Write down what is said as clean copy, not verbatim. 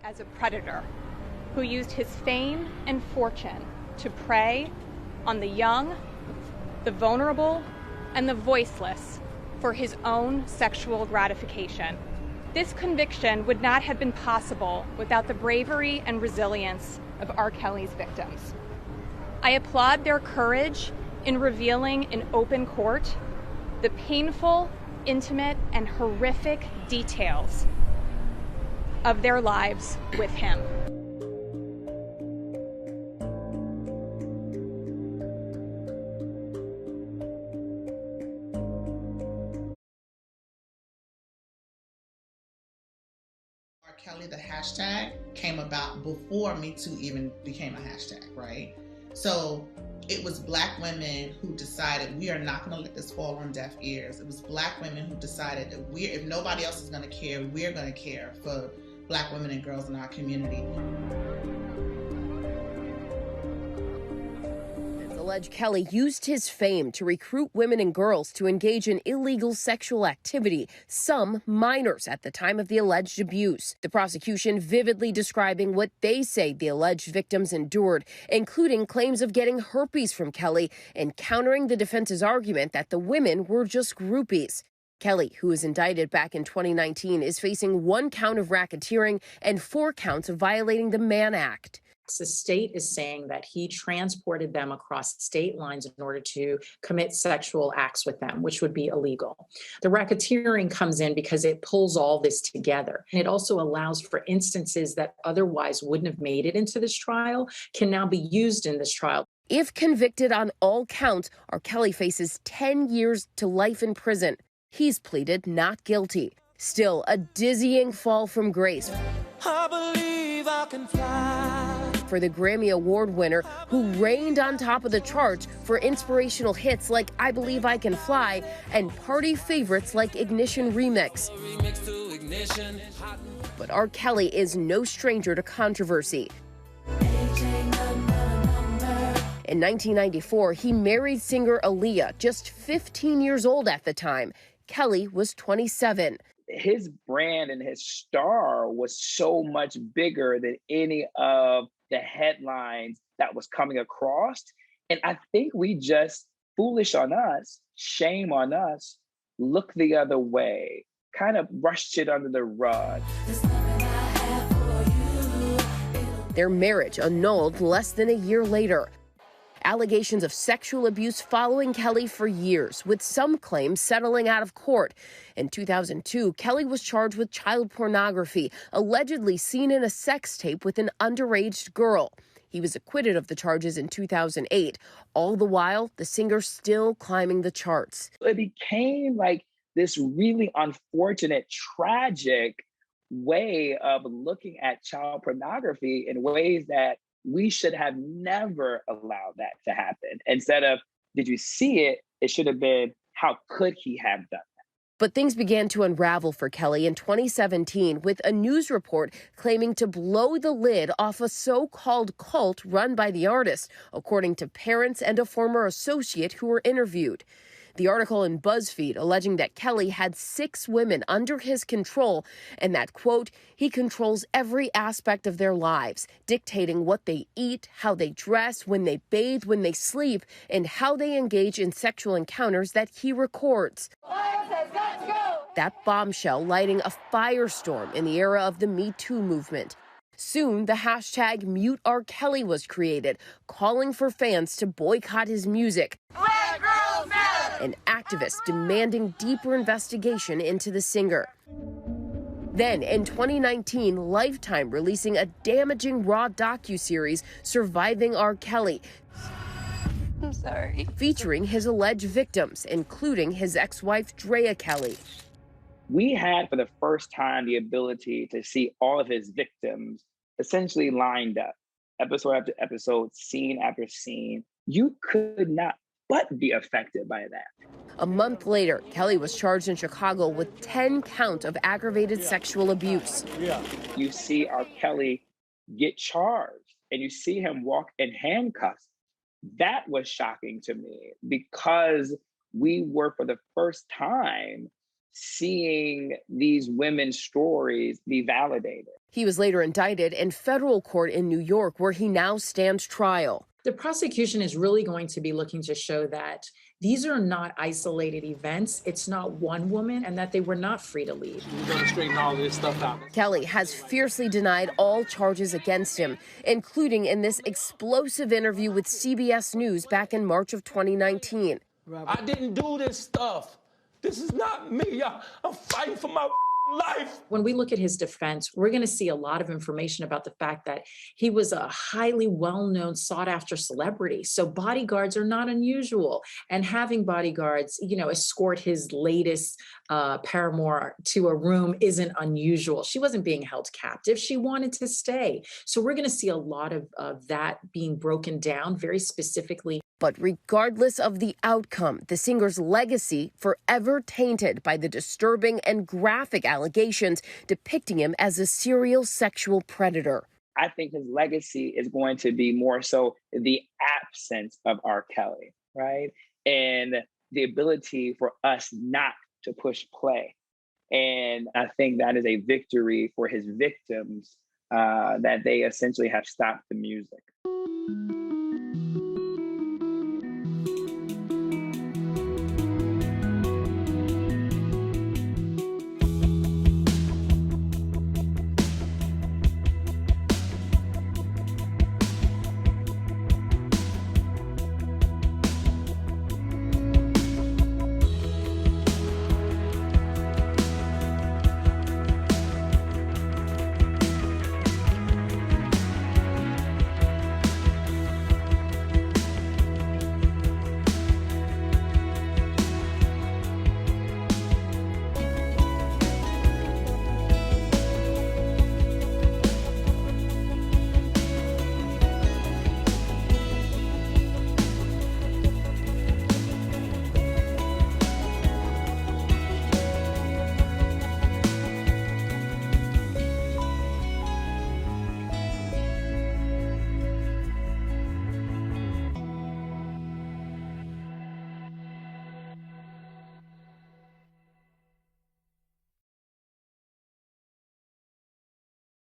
As a predator who used his fame and fortune to prey on the young, the vulnerable, and the voiceless for his own sexual gratification. This conviction would not have been possible without the bravery and resilience of R. Kelly's victims. I applaud their courage in revealing in open court the painful, intimate, and horrific details of their lives with him. R. Kelly, the hashtag, came about before Me Too even became a hashtag, right? So it was Black women who decided we are not going to let this fall on deaf ears. It was Black women who decided that if nobody else is going to care, we're going to care for Black women and girls in our community. Alleged Kelly used his fame to recruit women and girls to engage in illegal sexual activity, some minors at the time of the alleged abuse. The prosecution vividly describing what they say the alleged victims endured, including claims of getting herpes from Kelly and countering the defense's argument that the women were just groupies. Kelly, who was indicted back in 2019, is facing 1 count of racketeering and 4 counts of violating the Mann Act. The state is saying that he transported them across state lines in order to commit sexual acts with them, which would be illegal. The racketeering comes in because it pulls all this together. And it also allows for instances that otherwise wouldn't have made it into this trial can now be used in this trial. If convicted on all counts, R. Kelly faces 10 years to life in prison. He's pleaded not guilty. Still, a dizzying fall from grace. I believe I can fly. For the Grammy Award winner who reigned on top of the charts for inspirational hits like I Believe I Can Fly and party favorites like Ignition Remix. But R. Kelly is no stranger to controversy. In 1994, he married singer Aaliyah, just 15 years old at the time. Kelly was 27. His brand and his star was so much bigger than any of the headlines that was coming across. And I think we just, foolish on us, shame on us, look the other way, kind of brushed it under the rug. Their marriage annulled less than a year later. Allegations of sexual abuse following Kelly for years, with some claims settling out of court. In 2002, Kelly was charged with child pornography, allegedly seen in a sex tape with an underage girl. He was acquitted of the charges in 2008. All the while, the singer still climbing the charts. It became like this really unfortunate, tragic way of looking at child pornography in ways that we should have never allowed that to happen. Instead of, did you see it? It should have been, how could he have done that? But things began to unravel for Kelly in 2017 with a news report claiming to blow the lid off a so-called cult run by the artist, according to parents and a former associate who were interviewed. The article in BuzzFeed alleging that Kelly had 6 women under his control and that, quote, he controls every aspect of their lives, dictating what they eat, how they dress, when they bathe, when they sleep, and how they engage in sexual encounters that he records. That bombshell lighting a firestorm in the era of the Me Too movement. Soon, the hashtag Mute R. Kelly was created, calling for fans to boycott his music. Black Girls Matter! And activists demanding deeper investigation into the singer. Then, in 2019, Lifetime releasing a damaging raw docuseries, Surviving R. Kelly. I'm sorry. Featuring his alleged victims, including his ex-wife, Drea Kelly. We had, for the first time, the ability to see all of his victims essentially lined up, episode after episode, scene after scene. You could not but be affected by that. A month later, Kelly was charged in Chicago with 10 counts of aggravated sexual abuse. You see R. Kelly get charged, and you see him walk in handcuffs. That was shocking to me because we were, for the first time, seeing these women's stories be validated. He was later indicted in federal court in New York, where he now stands trial. The prosecution is really going to be looking to show that these are not isolated events. It's not one woman, and that they were not free to leave. We're going to straighten all this stuff out. Kelly has fiercely denied all charges against him, including in this explosive interview with CBS News back in March of 2019. I didn't do this stuff. This is not me. I'm fighting for my life. When we look at his defense, we're going to see a lot of information about the fact that he was a highly well-known, sought-after celebrity. So bodyguards are not unusual. And having bodyguards, escort his latest paramour to a room isn't unusual. She wasn't being held captive. She wanted to stay. So we're going to see a lot of that being broken down very specifically. But regardless of the outcome, the singer's legacy forever tainted by the disturbing and graphic allegations depicting him as a serial sexual predator. I think his legacy is going to be more so the absence of R. Kelly, right? And the ability for us not to push play. And I think that is a victory for his victims, that they essentially have stopped the music.